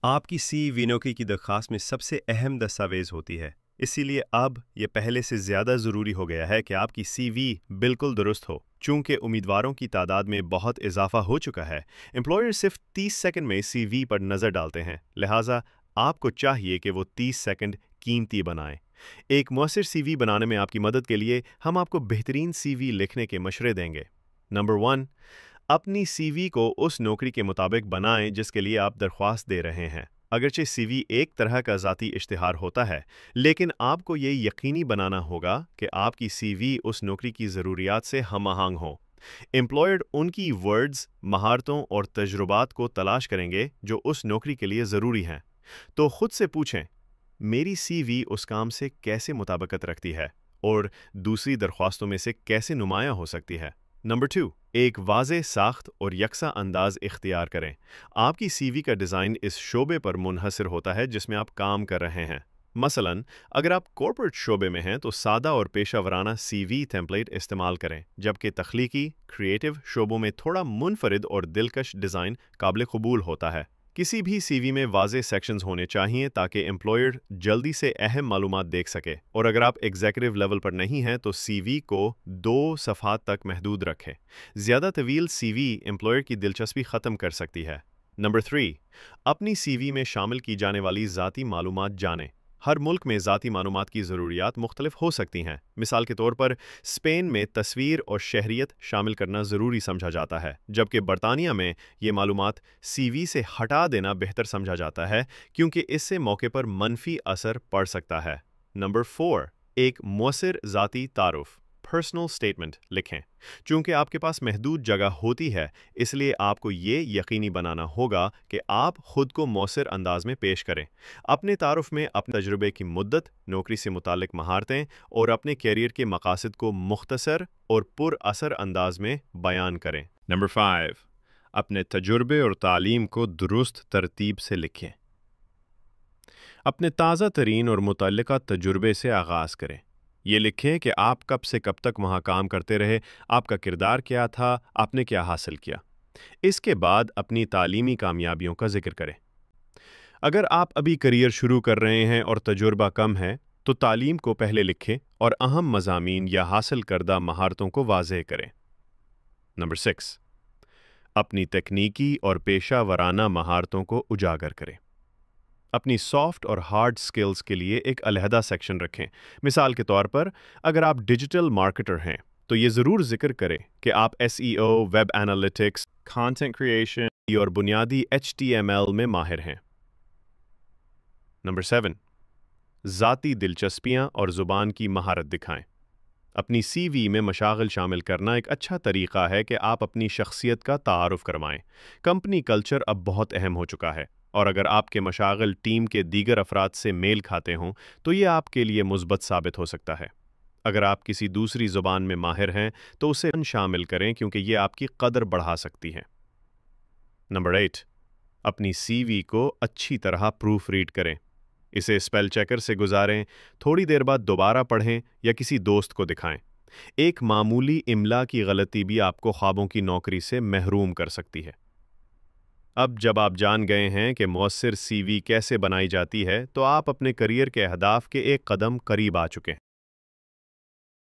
आपकी सीवी नौकरी की दरख्वास्त में सबसे अहम दस्तावेज़ होती है। इसीलिए अब ये पहले से ज़्यादा ज़रूरी हो गया है कि आपकी सीवी बिल्कुल दुरुस्त हो। चूँकि उम्मीदवारों की तादाद में बहुत इजाफा हो चुका है, एम्प्लॉयर सिर्फ 30 सेकंड में सीवी पर नज़र डालते हैं, लिहाजा आपको चाहिए कि वो 30 सेकंड कीमती बनाएं। एक मुअस्सिर सीवी बनाने में आपकी मदद के लिए हम आपको बेहतरीन सीवी लिखने के मशवरे देंगे। नंबर 1, अपनी सीवी को उस नौकरी के मुताबिक बनाएं जिसके लिए आप दरख्वास्त दे रहे हैं। अगरचे सीवी एक तरह का ज़ाती इश्तिहार होता है, लेकिन आपको ये यकीनी बनाना होगा कि आपकी सीवी उस नौकरी की ज़रूरियात से हम आहंग हो। एम्प्लॉयड उनकी वर्ड्स, महारतों और तजुर्बात को तलाश करेंगे जो उस नौकरी के लिए ज़रूरी हैं। तो खुद से पूछें, मेरी सीवी उस काम से कैसे मुताबिकत रखती है और दूसरी दरख्वास्तों में से कैसे नुमायां हो सकती है। नंबर 2, एक वाज़ेह साख्त और यकसा अंदाज इख्तियार करें। आपकी सीवी का डिज़ाइन इस शोबे पर मुनहसर होता है जिसमें आप काम कर रहे हैं। मसलन, अगर आप कॉर्पोरेट शोबे में हैं तो सादा और पेशा वराना सीवी टेम्पलेट इस्तेमाल करें, जबकि तख्लीकी क्रिएटिव शोबों में थोड़ा मुनफरिद और दिलकश डिज़ाइन काबिल कबूल होता है। किसी भी सीवी में वाज़ेह सेक्शंस होने चाहिए ताकि एम्प्लॉयर जल्दी से अहम मालूमात देख सके, और अगर आप एग्जीक्यूटिव लेवल पर नहीं हैं तो सीवी को 2 सफ़हात तक महदूद रखें। ज़्यादा तवील सीवी एम्प्लॉयर की दिलचस्पी ख़त्म कर सकती है। नंबर 3, अपनी सीवी में शामिल की जाने वाली ज़ाती मालूमात जानें। हर मुल्क में ज़ाती मालूमात की ज़रूरियात मुख्तलिफ हो सकती हैं। मिसाल के तौर पर स्पेन में तस्वीर और शहरियत शामिल करना ज़रूरी समझा जाता है, जबकि बरतानिया में ये मालूमात सीवी से हटा देना बेहतर समझा जाता है क्योंकि इससे मौके पर मनफी असर पड़ सकता है। नंबर 4, एक मुअस्सिर ज़ाती तारुफ पर्सनल स्टेटमेंट लिखें। चूँकि आपके पास महदूद जगह होती है, इसलिए आपको ये यकीनी बनाना होगा कि आप खुद को मौसर अंदाज में पेश करें। अपने तारुफ में अपने तजुर्बे की मुद्दत, नौकरी से मुतालिक महारतें और अपने कैरियर के मकासद को मुख्तसर और पुरअसर अंदाज में बयान करें। नंबर 5, अपने तजुर्बे और तालीम को दुरुस्त तरतीब से लिखें। अपने ताज़ा तरीन और मुतल्लिका तजुर्बे से आगाज़ करें। ये लिखें कि आप कब से कब तक वहाँ काम करते रहे, आपका किरदार क्या था, आपने क्या हासिल किया। इसके बाद अपनी तालीमी कामयाबियों का जिक्र करें। अगर आप अभी करियर शुरू कर रहे हैं और तजुर्बा कम है, तो तालीम को पहले लिखें और अहम मज़ामीन या हासिल करदा महारतों को वाज़ेह करें। नंबर 6, अपनी तकनीकी और पेशा वराना महारतों को उजागर करें। अपनी सॉफ्ट और हार्ड स्किल्स के लिए एक अलहदा सेक्शन रखें। मिसाल के तौर पर, अगर आप डिजिटल मार्केटर हैं तो ये ज़रूर जिक्र करें कि आप SEO, web analytics, content creation और बुनियादी एचटीएमएल में माहिर हैं। नंबर 7, ज़ाती दिलचस्पियाँ और ज़ुबान की महारत दिखाएं। अपनी सीवी में मशागिल शामिल करना एक अच्छा तरीका है कि आप अपनी शख्सियत का तारुफ करवाएं। कंपनी कल्चर अब बहुत अहम हो चुका है, और अगर आपके मशागिल टीम के दीगर अफराद से मेल खाते हों तो ये आपके लिए मुस्बत साबित हो सकता है। अगर आप किसी दूसरी ज़ुबान में माहिर हैं तो उसे शामिल करें क्योंकि ये आपकी कदर बढ़ा सकती है। नंबर 8, अपनी सीवी को अच्छी तरह प्रूफ रीड करें। इसे स्पेल चेकर से गुजारें, थोड़ी देर बाद दोबारा पढ़ें या किसी दोस्त को दिखाएं। एक मामूली इमला की गलती भी आपको ख्वाबों की नौकरी से महरूम कर सकती है। अब जब आप जान गए हैं कि मुअस्सिर सीवी कैसे बनाई जाती है, तो आप अपने करियर के अहदाफ के एक कदम करीब आ चुके हैं।